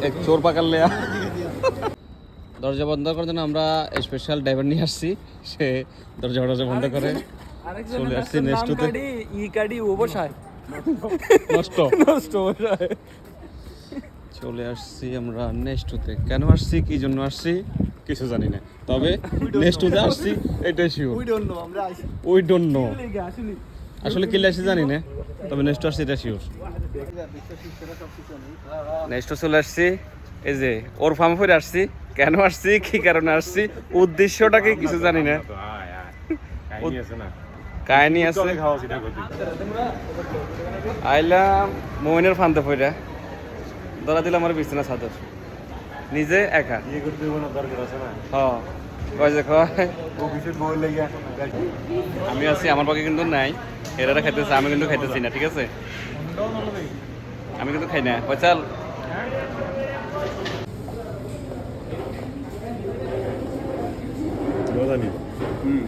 এক চোর পাকার লেয়া দরজা বন্ধ করার জন্য আমরা স্পেশাল ড্রাইভার নিয়ে আসছি। সে দরজা বন্ধ করে চলে আসছি নেক্সটতে। নষ্ট চলে আসছি আমরা নেক্সটতে। কেন আসছি, কি জন্য আসছি কিছু জানি না, তবে নেক্সটতে আসছি এটাই শিওর। উই ডোন্ট নো আসলে কি আসছি জানি না, তবে নেক্সট আসছি এটা শিওর। নেক্সট চলে আসছি, এই যে ওর ফার্ম ফিরে আসছি। কেন আসছি, কি কারণে আসছি, উদ্দেশ্যটাকে কিছু জানি না। কাহিনী আছে। আইলাম মোমিনের ফান্তে ফইরা ধরা দিলাম আমার বিছানা চাদর নিজে একা। আমি আছি, আমার পক্ষে কিন্তু নাই। এরা খাইতেছে, আমি কিন্তু খাইতেছি না, ঠিক আছে? আমি কিন্তু খাই না। পয়সাল হুম